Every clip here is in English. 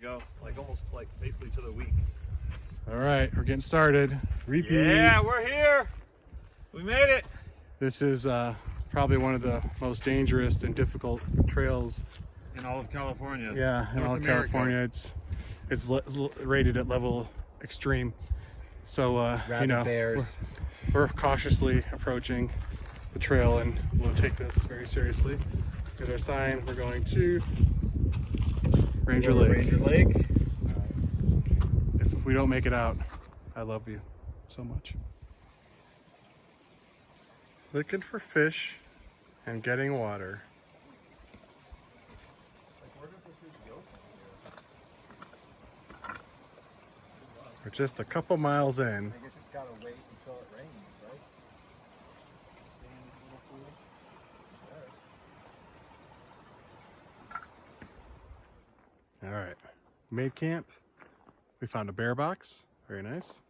Go like almost like basically to the week. All right, we're getting started. Repeat. Yeah, we're here. We made it. This is probably one of the most dangerous and difficult trails In all of California. in North all of America. California. It's rated at level extreme. So you know, bears. we're cautiously approaching the trail, and we'll take this very seriously. Here's our sign. We're going to Ranger Lake. Ranger Lake. If we don't make it out, I love you so much. Looking for fish and getting water. We're just a couple miles in. I guess it's gotta wait until it rains, right? Yes. All right, made camp. We found a bear box, very nice.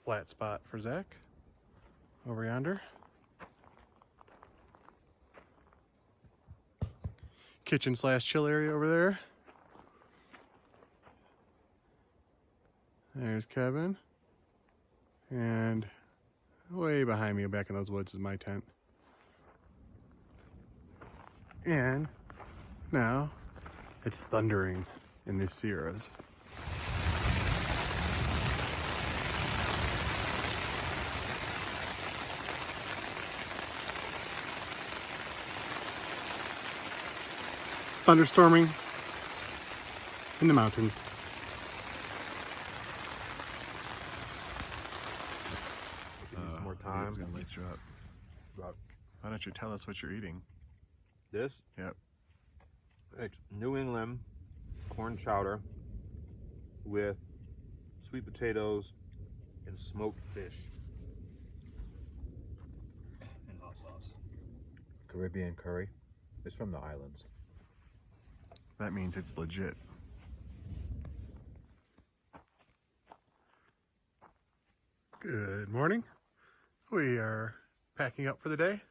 Flat spot for Zach, over yonder. Kitchen / chill area over there. There's Kevin. And way behind me, back in those woods, is my tent. And now it's thundering in the Sierras. Thunderstorming in the mountains. Some more time. It's gonna light you up. Why don't you tell us what you're eating? This? Yep. It's New England corn chowder with sweet potatoes and smoked fish. And hot sauce. Caribbean curry. It's from the islands. That means it's legit. Good morning. We are packing up for the day.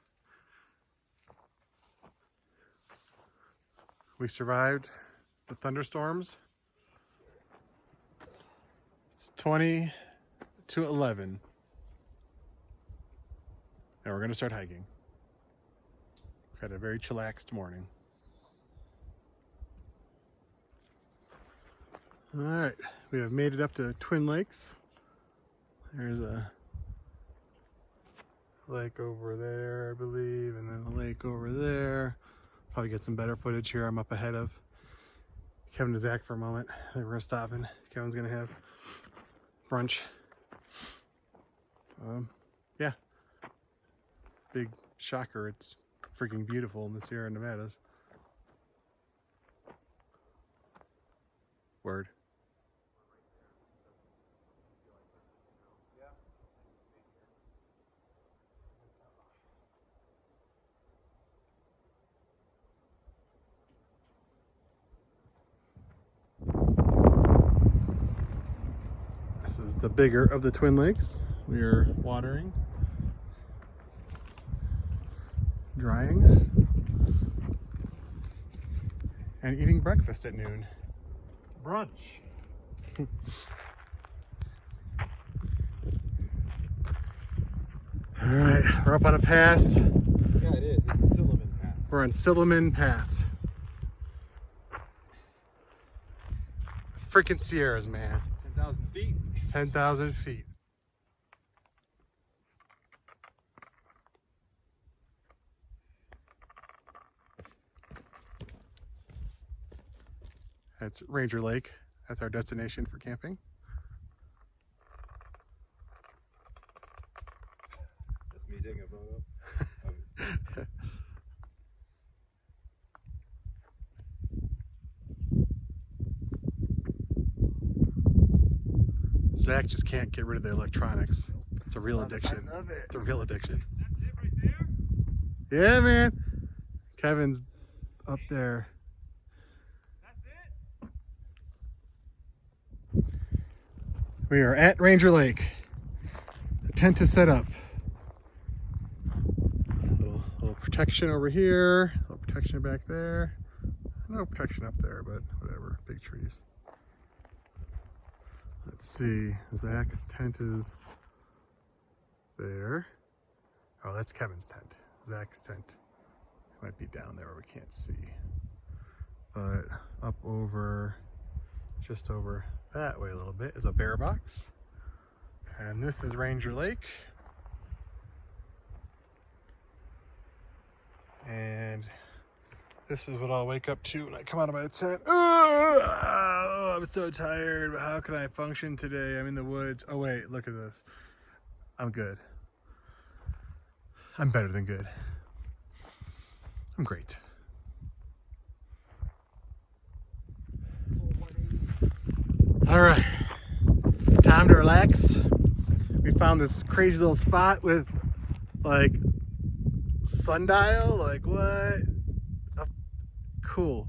We survived the thunderstorms. It's 20 to 11. And we're going to start hiking. We've had a very chillaxed morning. All right, we have made it up to Twin Lakes. There's a lake over there, I believe, and then a lake over there. Probably get some better footage here. I'm up ahead of Kevin and Zach for a moment. We're gonna stop, and Kevin's gonna have brunch. Yeah, big shocker. It's freaking beautiful in the Sierra Nevadas. Word. This is the bigger of the Twin Lakes. We are watering, drying, and eating breakfast at noon. Brunch. All right, we're up on a pass. Yeah, it is. This is Silliman Pass. We're on Silliman Pass. Freaking Sierras, man. 10,000 feet. 10,000 feet. That's Ranger Lake. That's our destination for camping. That's me taking a photo. Zach just can't get rid of the electronics. It's a real addiction. I love it. It's a real addiction. That's it right there? Yeah, man. Kevin's up there. That's it? We are at Ranger Lake. The tent is set up. Little protection over here, a little protection back there. No protection up there, but whatever. Big trees. Let's see. Zach's tent is there. Oh, that's Kevin's tent. Zach's tent might be down there where we can't see. But up over, just over that way a little bit is a bear box. And this is Ranger Lake. And this is what I'll wake up to when I come out of my tent. Oh, I'm so tired, but how can I function today? I'm in the woods. Oh wait, look at this. I'm good. I'm better than good. I'm great. All right, time to relax. We found this crazy little spot with like sundial, like what? Cool.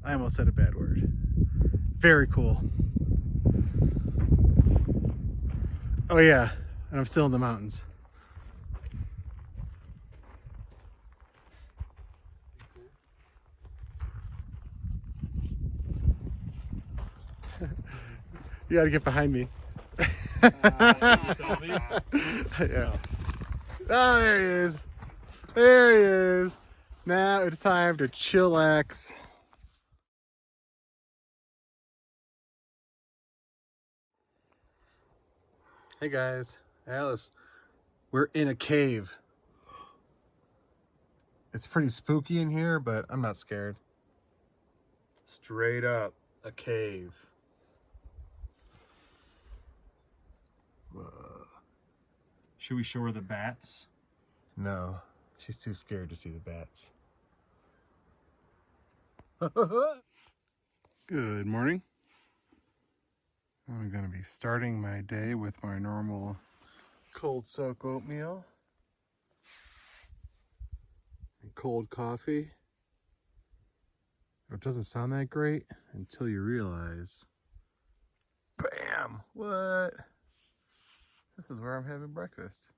I almost said a bad word. Very cool. Oh yeah, and I'm still in the mountains. You gotta get behind me. Yeah. Oh, there he is. There he is. Now it's time to chillax. Hey guys, Alice. We're in a cave. It's pretty spooky in here, but I'm not scared. Straight up a cave. Should we show her the bats? No, she's too scared to see the bats. Good morning. I'm going to be starting my day with my normal cold soak oatmeal and cold coffee. It doesn't sound that great until you realize, bam, what? This is where I'm having breakfast.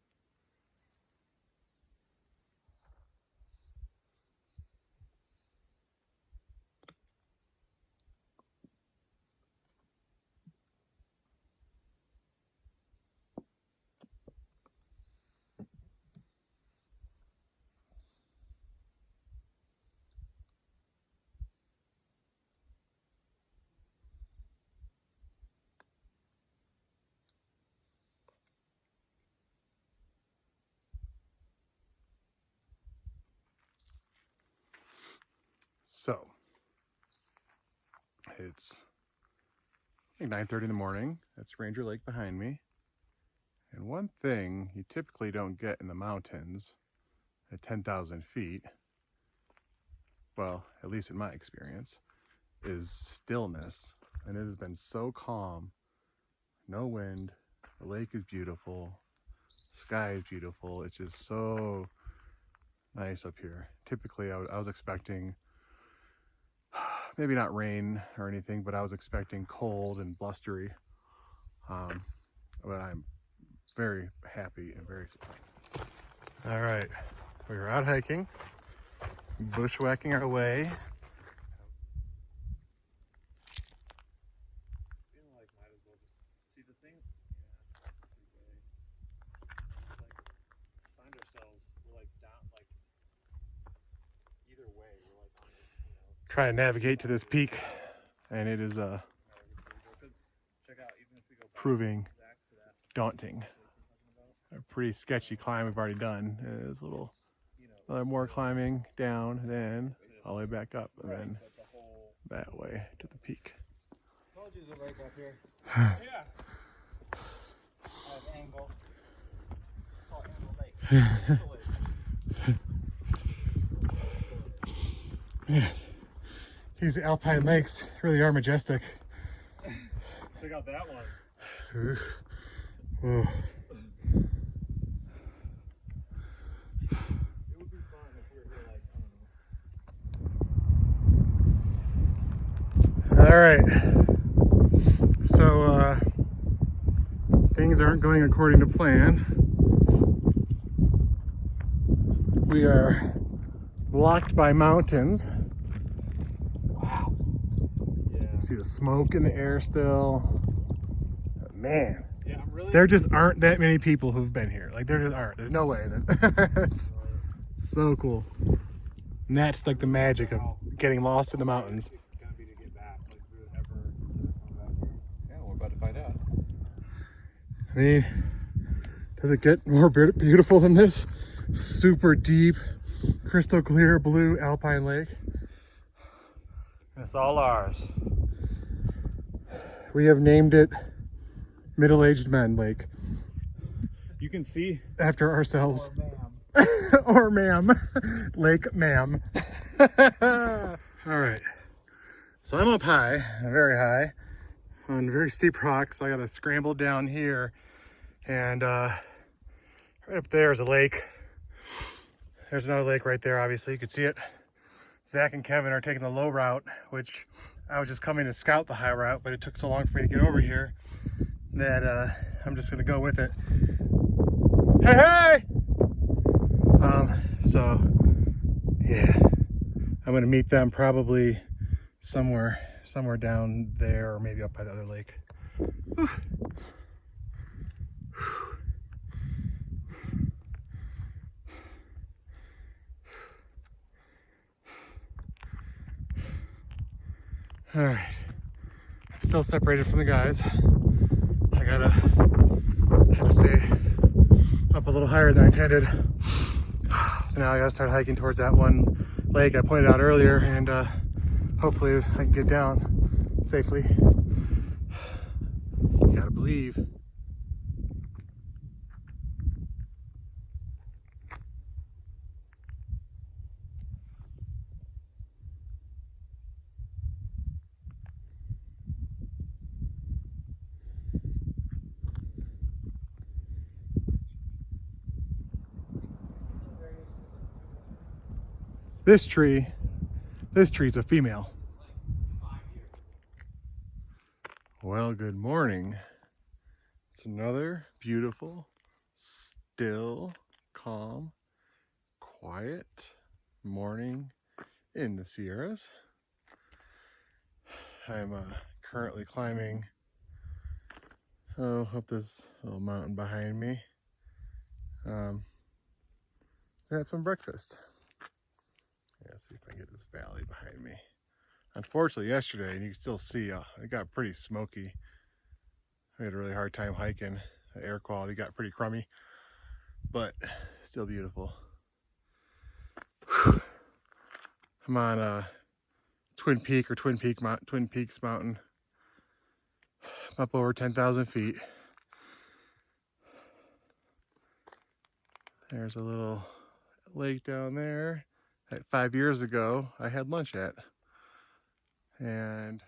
So, it's like 9:30 in the morning. That's Ranger Lake behind me. And one thing you typically don't get in the mountains at 10,000 feet, well, at least in my experience, is stillness. And it has been so calm. No wind. The lake is beautiful. Sky is beautiful. It's just so nice up here. Typically, I was expecting maybe not rain or anything, but I was expecting cold and blustery. But I'm very happy and very surprised. All right, we were out hiking, bushwhacking our way. Feeling like might as well just see the thing. Find ourselves. We're like down, like either way. We're like on the, Trying to navigate to this peak, and it is check out even if we go back proving to that daunting. A pretty sketchy climb we've already done. There's a little more climbing down, then all the way back up, and then that way to the peak. Told you there's a lake up here. Yeah. Angle. It's called Angle Lake. Yeah. These alpine lakes really are majestic. Check out that one. Whoa. It would be fun if we were here, like, I don't know. All right. So things aren't going according to plan. We are blocked by mountains. See the smoke in the air still. But man, Yeah, I'm really. there just aren't that many people who've been here. Like there just aren't. There's no way. It's so cool. And that's like the magic of getting lost in the mountains. It's gonna be to get back. Like, if we would ever come back here. Yeah, we're about to find out. I mean, does it get more beautiful than this? Super deep, crystal clear blue alpine lake. And it's all ours. We have named it Middle-Aged Men Lake. You can see. After ourselves. Or ma'am. Lake Ma'am. All right. So I'm up high, very high, on very steep rocks. So I gotta scramble down here. And right up there is a lake. There's another lake right there, obviously. You can see it. Zach and Kevin are taking the low route, which I was just coming to scout the high route, but it took so long for me to get over here that I'm just gonna go with it. Hey, hey! So yeah, I'm gonna meet them probably somewhere down there, or maybe up by the other lake. Whew. All right, I'm still separated from the guys. I had to stay up a little higher than I intended. So now I gotta start hiking towards that one lake I pointed out earlier, and hopefully I can get down safely. You gotta believe. This tree's a female. Well, good morning. It's another beautiful, still, calm, quiet morning in the Sierras. I'm currently climbing up this little mountain behind me. I had some breakfast. Yeah, see if I can get this valley behind me. Unfortunately, yesterday, and you can still see, it got pretty smoky. We had a really hard time hiking. The air quality got pretty crummy, but still beautiful. Whew. I'm on Twin Peaks Mountain. I'm up over 10,000 feet. There's a little lake down there that 5 years ago I had lunch at. And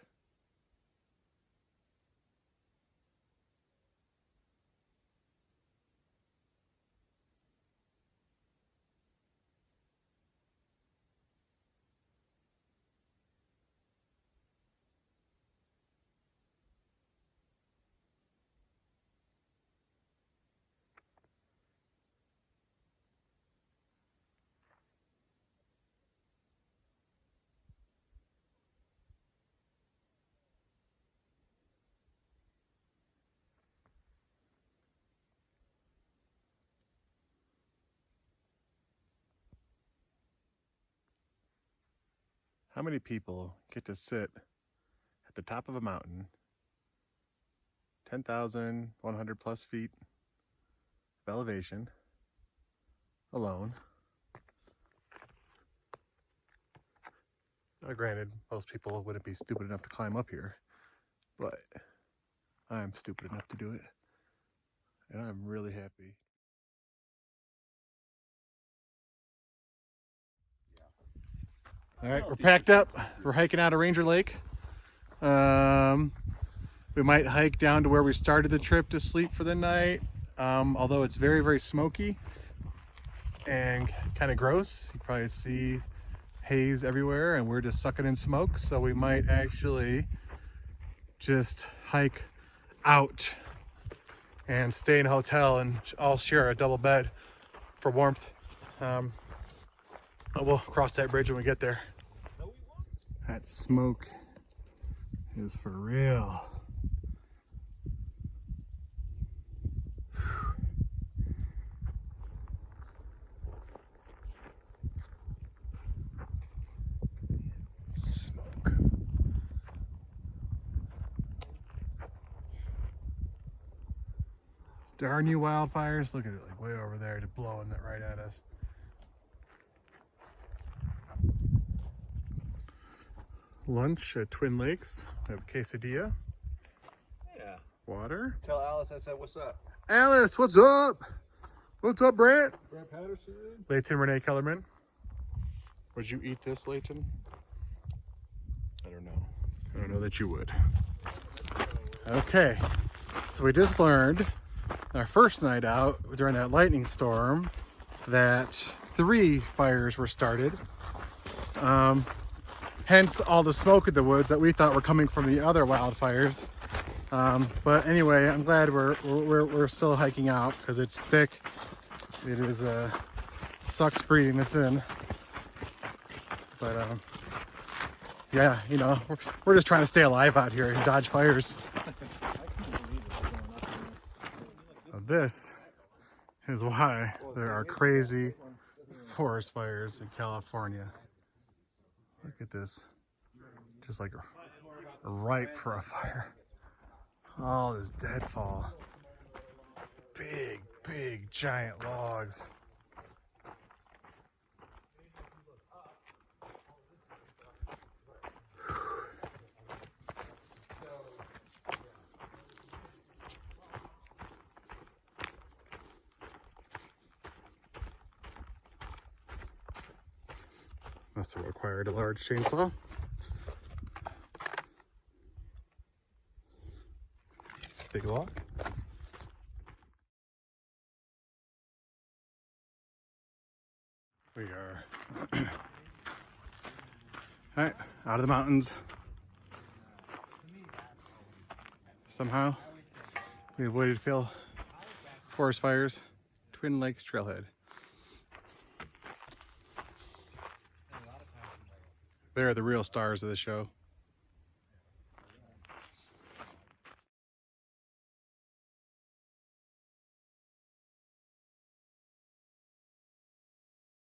how many people get to sit at the top of a mountain, 10,100 plus feet of elevation, alone? Now, granted, most people wouldn't be stupid enough to climb up here, but I'm stupid enough to do it, and I'm really happy. All right, we're packed up. We're hiking out of Ranger Lake. We might hike down to where we started the trip to sleep for the night, although it's very, very smoky and kind of gross. You probably see haze everywhere, and we're just sucking in smoke, so we might actually just hike out and stay in a hotel and all share a double bed for warmth. We'll cross that bridge when we get there. That smoke is for real. Smoke. There are new wildfires. Look at it, like way over there, just blowing it right at us. Lunch at Twin Lakes. We have quesadilla. Yeah. Water. Tell Alice I said what's up. Alice, what's up? What's up, Brant? Brant Patterson. Leighton Renee Kellerman. Would you eat this, Leighton? I don't know. I don't know that you would. Okay, so we just learned our first night out during that lightning storm that 3 fires were started. Hence all the smoke in the woods that we thought were coming from the other wildfires. But anyway, I'm glad we're still hiking out because it's thick. It is sucks breathing this in. But yeah, you know, we're just trying to stay alive out here and dodge fires. This is why there are crazy forest fires in California. Look at this, just like ripe for a fire. All this deadfall. Big, giant logs. Must have required a large chainsaw. Big log. We are all right, out of the mountains. Somehow we avoided fail forest fires. Twin Lakes Trailhead. They're the real stars of the show.